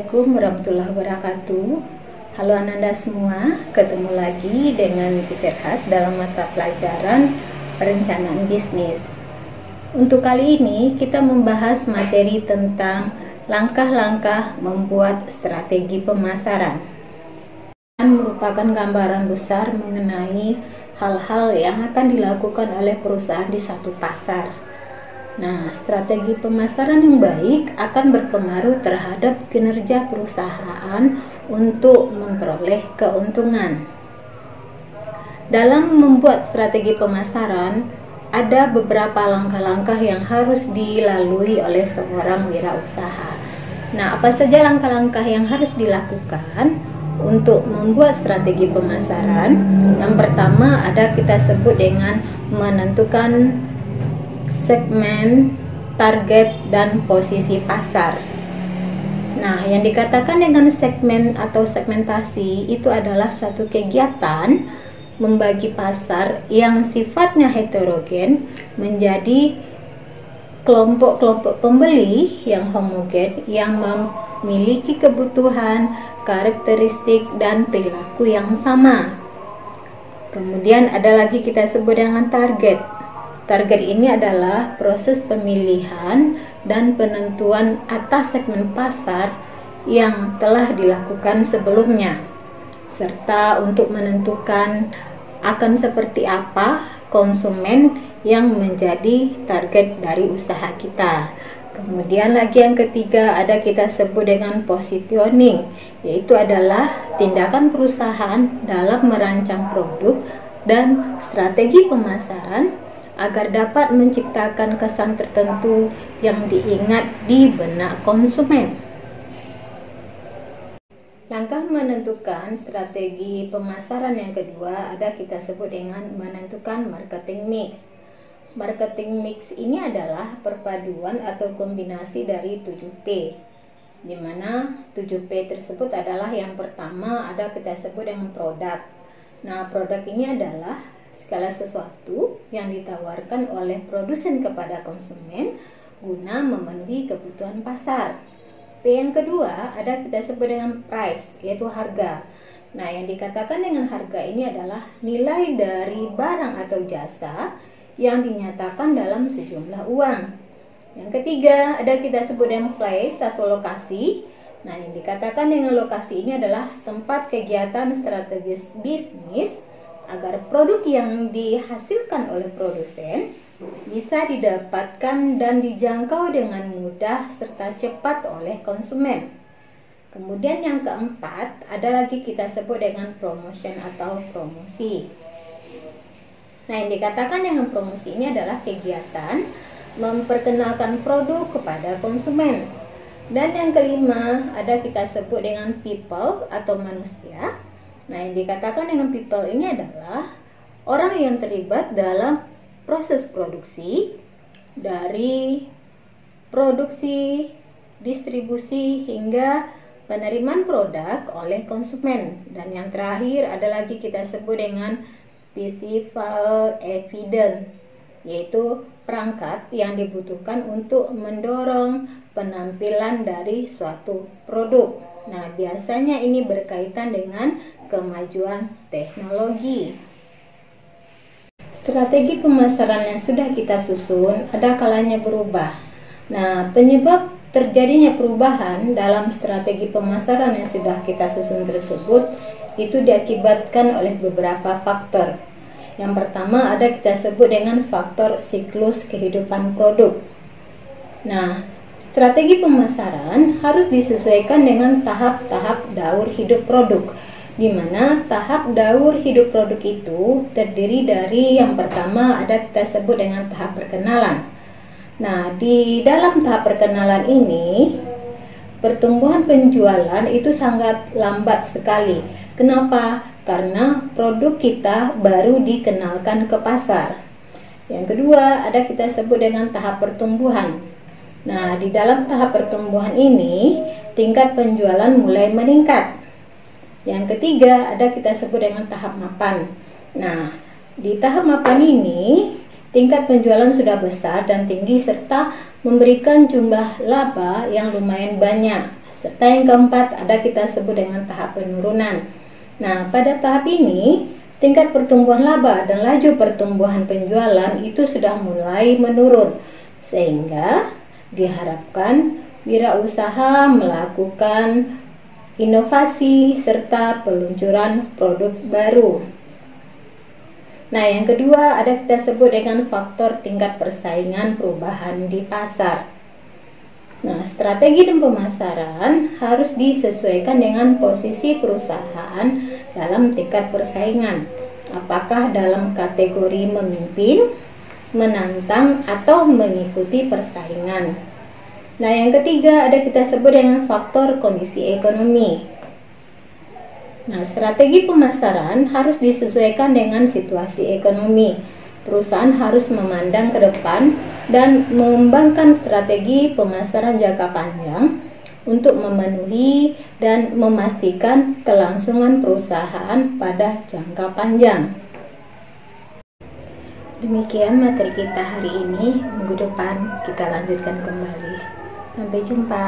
Assalamualaikum warahmatullahi wabarakatuh. Halo Ananda semua, ketemu lagi dengan Teacher Khas dalam mata pelajaran perencanaan bisnis. Untuk kali ini kita membahas materi tentang langkah-langkah membuat strategi pemasaran. Merupakan gambaran besar mengenai hal-hal yang akan dilakukan oleh perusahaan di suatu pasar. Nah, strategi pemasaran yang baik akan berpengaruh terhadap kinerja perusahaan untuk memperoleh keuntungan. Dalam membuat strategi pemasaran, ada beberapa langkah-langkah yang harus dilalui oleh seorang wirausaha. Nah, apa saja langkah-langkah yang harus dilakukan untuk membuat strategi pemasaran? Yang pertama ada kita sebut dengan menentukan segmen, target, dan posisi pasar. Nah, yang dikatakan dengan segmen atau segmentasi itu adalah suatu kegiatan membagi pasar yang sifatnya heterogen menjadi kelompok-kelompok pembeli yang homogen yang memiliki kebutuhan, karakteristik, dan perilaku yang sama. Kemudian ada lagi kita sebut dengan target. Target ini adalah proses pemilihan dan penentuan atas segmen pasar yang telah dilakukan sebelumnya, serta untuk menentukan akan seperti apa konsumen yang menjadi target dari usaha kita. Kemudian lagi yang ketiga ada kita sebut dengan positioning, yaitu adalah tindakan perusahaan dalam merancang produk dan strategi pemasaran agar dapat menciptakan kesan tertentu yang diingat di benak konsumen. Langkah menentukan strategi pemasaran yang kedua ada kita sebut dengan menentukan marketing mix. Marketing mix ini adalah perpaduan atau kombinasi dari 7P, di mana 7P tersebut adalah yang pertama ada kita sebut dengan produk. Nah, produk ini adalah segala sesuatu yang ditawarkan oleh produsen kepada konsumen guna memenuhi kebutuhan pasar. P yang kedua ada kita sebut dengan price, yaitu harga. Nah, yang dikatakan dengan harga ini adalah nilai dari barang atau jasa yang dinyatakan dalam sejumlah uang. Yang ketiga ada kita sebut dengan place atau lokasi. Nah, yang dikatakan dengan lokasi ini adalah tempat kegiatan strategis bisnis agar produk yang dihasilkan oleh produsen bisa didapatkan dan dijangkau dengan mudah serta cepat oleh konsumen. Kemudian yang keempat ada lagi kita sebut dengan promotion atau promosi. Nah, yang dikatakan dengan promosi ini adalah kegiatan memperkenalkan produk kepada konsumen. Dan yang kelima ada kita sebut dengan people atau manusia. Nah, yang dikatakan dengan people ini adalah orang yang terlibat dalam proses produksi, dari produksi, distribusi, hingga penerimaan produk oleh konsumen. Dan yang terakhir ada lagi kita sebut dengan visual evidence, yaitu perangkat yang dibutuhkan untuk mendorong penampilan dari suatu produk. Nah, biasanya ini berkaitan dengan kemajuan teknologi. Strategi pemasaran yang sudah kita susun ada kalanya berubah. Nah, penyebab terjadinya perubahan dalam strategi pemasaran yang sudah kita susun tersebut itu diakibatkan oleh beberapa faktor. Yang pertama ada kita sebut dengan faktor siklus kehidupan produk. Nah, strategi pemasaran harus disesuaikan dengan tahap-tahap daur hidup produk, di mana tahap daur hidup produk itu terdiri dari yang pertama ada kita sebut dengan tahap perkenalan. Nah, di dalam tahap perkenalan ini pertumbuhan penjualan itu sangat lambat sekali. Kenapa? Karena produk kita baru dikenalkan ke pasar. Yang kedua ada kita sebut dengan tahap pertumbuhan. Nah, di dalam tahap pertumbuhan ini tingkat penjualan mulai meningkat. Yang ketiga ada kita sebut dengan tahap mapan. Nah, di tahap mapan ini tingkat penjualan sudah besar dan tinggi serta memberikan jumlah laba yang lumayan banyak Serta yang keempat ada kita sebut dengan tahap penurunan. Nah, pada tahap ini tingkat pertumbuhan laba dan laju pertumbuhan penjualan itu sudah mulai menurun, sehingga diharapkan wirausaha melakukan inovasi serta peluncuran produk baru. Nah, yang kedua ada kita sebut dengan faktor tingkat persaingan perubahan di pasar. Nah, strategi dan pemasaran harus disesuaikan dengan posisi perusahaan dalam tingkat persaingan. Apakah dalam kategori memimpin, menantang, atau mengikuti persaingan. Nah, yang ketiga ada kita sebut dengan faktor kondisi ekonomi. Nah, strategi pemasaran harus disesuaikan dengan situasi ekonomi. Perusahaan harus memandang ke depan dan mengembangkan strategi pemasaran jangka panjang untuk memenuhi dan memastikan kelangsungan perusahaan pada jangka panjang. Demikian materi kita hari ini. Minggu depan kita lanjutkan kembali. Sampai jumpa.